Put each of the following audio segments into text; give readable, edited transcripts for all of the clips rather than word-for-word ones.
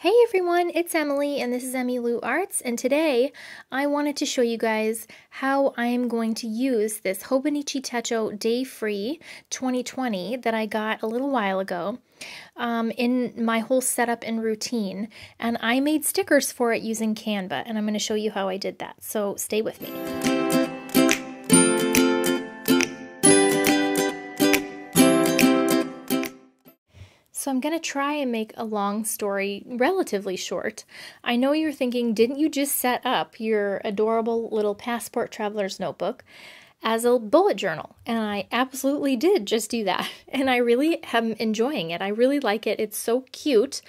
Hey everyone, it's Emily and this is EmiLou.Arts, and today I wanted to show you guys how I am going to use this Hobonichi Techo Day Free 2020 that I got a little while ago in my whole setup and routine. And I made stickers for it using Canva, and I'm going to show you how I did that, so stay with me. So I'm going to try and make a long story relatively short. I know you're thinking, didn't you just set up your adorable little passport traveler's notebook as a bullet journal? And I absolutely did just do that. And I really am enjoying it. I really like it. It's so cute.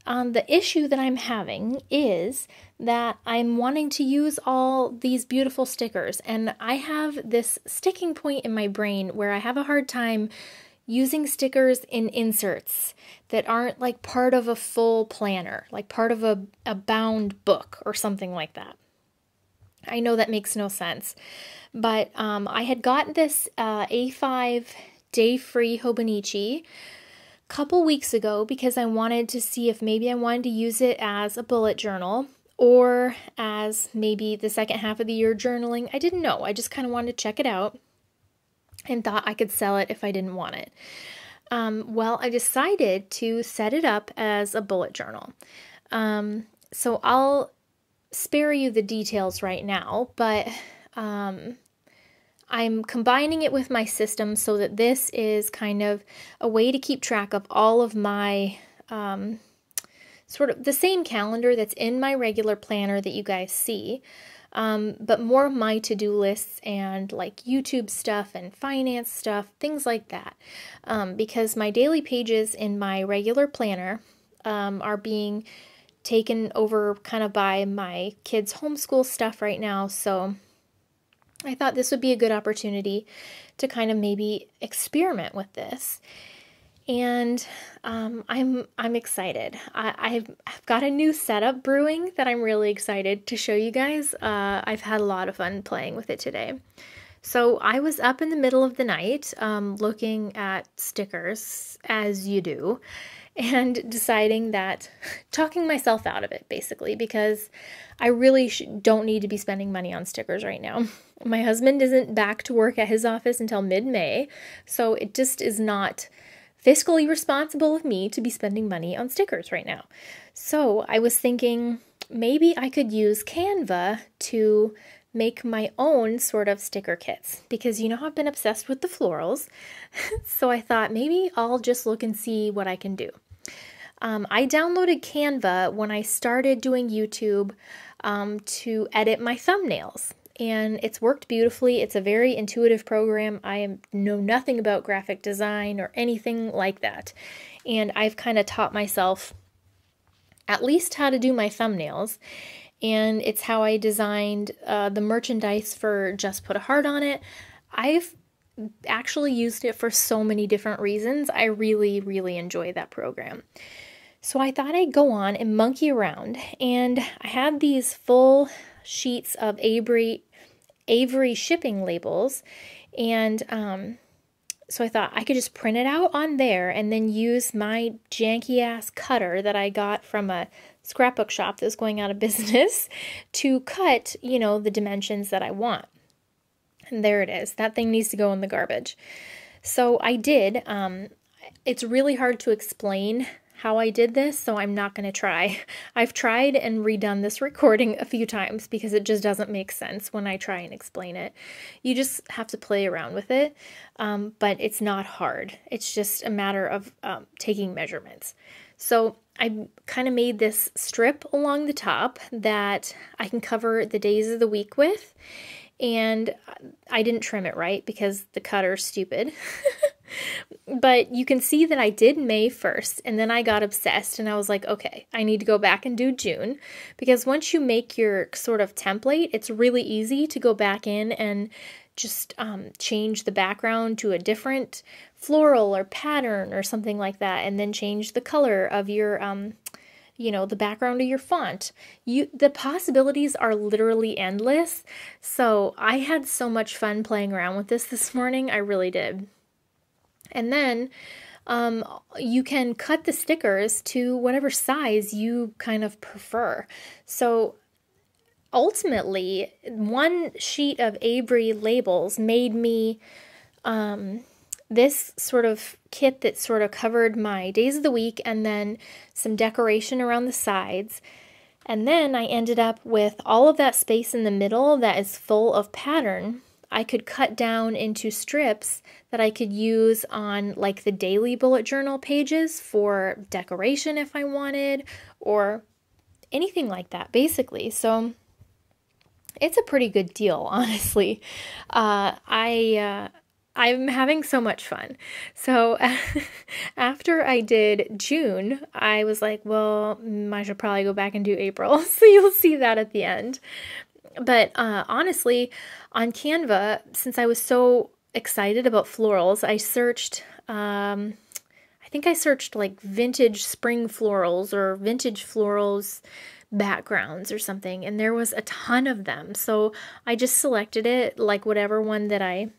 The issue that I'm having is that I'm wanting to use all these beautiful stickers. And I have this sticking point in my brain where I have a hard time using stickers in inserts that aren't like part of a full planner, like part of a bound book or something like that. I know that makes no sense, but I had gotten this A5 Day Free Hobonichi a couple weeks ago because I wanted to see if maybe I wanted to use it as a bullet journal or as maybe the second half of the year journaling. I didn't know. I just kind of wanted to check it out and thought I could sell it if I didn't want it. Well, I decided to set it up as a bullet journal. So I'll spare you the details right now, but I'm combining it with my system so that this is kind of a way to keep track of all of my sort of the same calendar that's in my regular planner that you guys see. But more of my to-do lists and like YouTube stuff and finance stuff, things like that. Because my daily pages in my regular planner are being taken over kind of by my kids' homeschool stuff right now. So I thought this would be a good opportunity to kind of maybe experiment with this. And I'm excited. I've got a new setup brewing that I'm really excited to show you guys. I've had a lot of fun playing with it today. So I was up in the middle of the night looking at stickers, as you do, and deciding that, talking myself out of it basically, because I really don't need to be spending money on stickers right now. My husband isn't back to work at his office until mid-May, so it just is not fiscally responsible of me to be spending money on stickers right now. So I was thinking maybe I could use Canva to make my own sort of sticker kits, because you know I've been obsessed with the florals. So I thought maybe I'll just look and see what I can do. I downloaded Canva when I started doing YouTube to edit my thumbnails. And it's worked beautifully. It's a very intuitive program. I know nothing about graphic design or anything like that. And I've kind of taught myself at least how to do my thumbnails. And it's how I designed the merchandise for Just Put a Heart on It. I've actually used it for so many different reasons. I really, really enjoy that program. So I thought I'd go on and monkey around. And I had these full sheets of Avery shipping labels, and so I thought I could just print it out on there and then use my janky ass cutter that I got from a scrapbook shop that was going out of business to cut, you know, the dimensions that I want. And there it is. That thing needs to go in the garbage. So I did. It's really hard to explain how I did this, so I'm not going to try. I've tried and redone this recording a few times because it just doesn't make sense when I try and explain it. You just have to play around with it, but it's not hard. It's just a matter of taking measurements. So I kind of made this strip along the top that I can cover the days of the week with, and I didn't trim it right because the cutter's stupid. But you can see that I did May 1st, and then I got obsessed, and I was like, okay, I need to go back and do June, because once you make your sort of template, it's really easy to go back in and just change the background to a different floral or pattern or something like that, and then change the color of your you know, the background of your font. The possibilities are literally endless. So I had so much fun playing around with this morning. I really did. And then you can cut the stickers to whatever size you kind of prefer. So ultimately, one sheet of Avery labels made me this sort of kit that sort of covered my days of the week and then some decoration around the sides. And then I ended up with all of that space in the middle that is full of pattern. I could cut down into strips that I could use on like the daily bullet journal pages for decoration if I wanted, or anything like that, basically. So it's a pretty good deal, honestly. I'm having so much fun. So after I did June, I was like, well, I should probably go back and do April. So you'll see that at the end. But honestly, on Canva, since I was so excited about florals, I searched, I think I searched like vintage spring florals or vintage florals backgrounds or something, and there was a ton of them. So I just selected it, like whatever one that I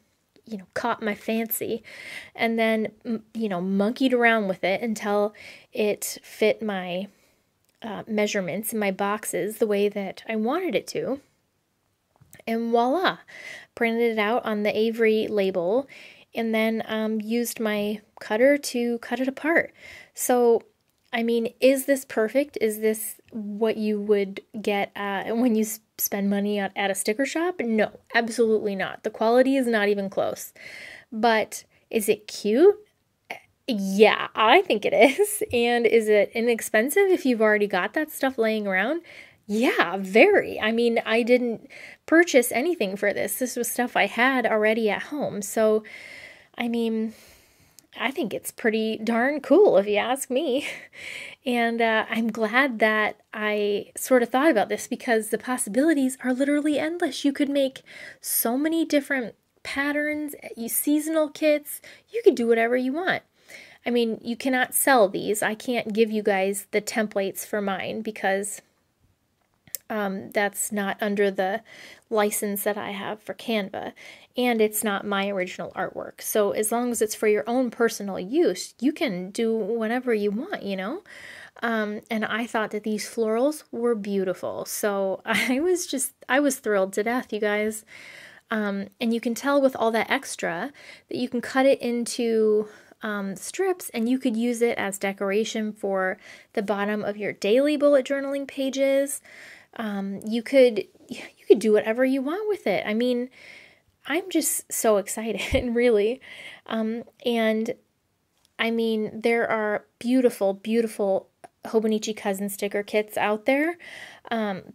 caught my fancy, and then, monkeyed around with it until it fit my measurements in my boxes the way that I wanted it to. And voila, printed it out on the Avery label, and then used my cutter to cut it apart. So, I mean, is this perfect? Is this what you would get when you spend money at a sticker shop? No, absolutely not. The quality is not even close. But is it cute? Yeah, I think it is. And is it inexpensive if you've already got that stuff laying around? Yeah, very. I mean, I didn't purchase anything for this. This was stuff I had already at home. So, I mean, I think it's pretty darn cool if you ask me. And I'm glad that I sort of thought about this because the possibilities are literally endless. You could make so many different patterns, seasonal kits. You could do whatever you want. I mean, you cannot sell these. I can't give you guys the templates for mine because that's not under the license that I have for Canva, and it's not my original artwork. So as long as it's for your own personal use, you can do whatever you want, and I thought that these florals were beautiful. So I was thrilled to death, you guys. And you can tell with all that extra that you can cut it into strips, and you could use it as decoration for the bottom of your daily bullet journaling pages. You could do whatever you want with it. I mean, I'm just so excited, really. And I mean, there are beautiful, beautiful Hobonichi cousin sticker kits out there.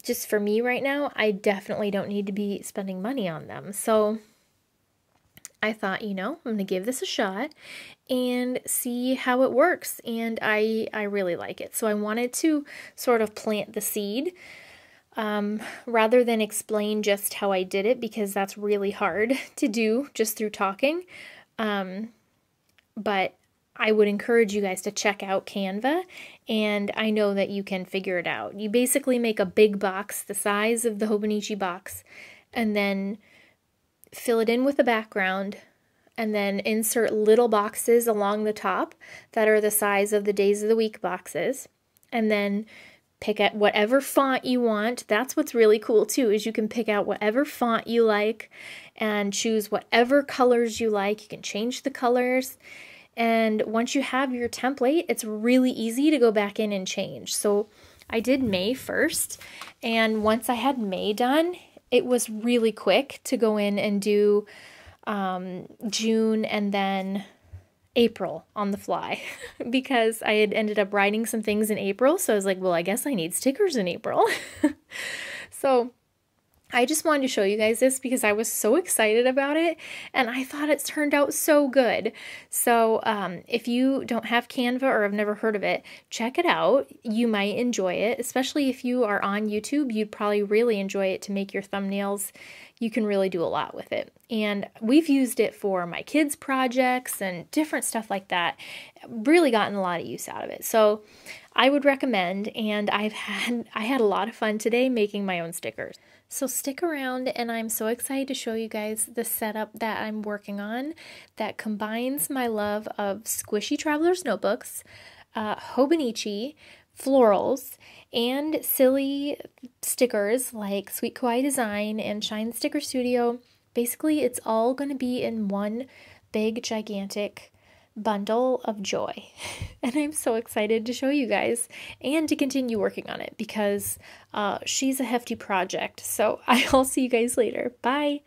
Just for me right now, I definitely don't need to be spending money on them. So I thought, I'm going to give this a shot and see how it works. And I really like it. So I wanted to sort of plant the seed rather than explain just how I did it, because that's really hard to do just through talking. But I would encourage you guys to check out Canva, and I know that you can figure it out. You basically make a big box the size of the Hobonichi box, and then fill it in with a background, and then insert little boxes along the top that are the size of the days of the week boxes, and then pick at whatever font you want. That's what's really cool too, is you can pick out whatever font you like and choose whatever colors you like. You can change the colors. And once you have your template, it's really easy to go back in and change. So I did May first, and once I had May done, it was really quick to go in and do June and then April on the fly because I had ended up writing some things in April. So I was like, well, I guess I need stickers in April. So I just wanted to show you guys this because I was so excited about it, and I thought it turned out so good. So if you don't have Canva or have never heard of it, check it out. You might enjoy it, especially if you are on YouTube. You'd probably really enjoy it to make your thumbnails. You can really do a lot with it. And we've used it for my kids' projects and different stuff like that. Really gotten a lot of use out of it. So I would recommend, and I had a lot of fun today making my own stickers. So stick around, and I'm so excited to show you guys the setup that I'm working on that combines my love of squishy traveler's notebooks, Hobonichi, florals, and silly stickers like Sweet Kawaii Design and Shine Sticker Studio. Basically, it's all going to be in one big, gigantic bundle of joy. And I'm so excited to show you guys and to continue working on it because she's a hefty project. So I'll see you guys later. Bye.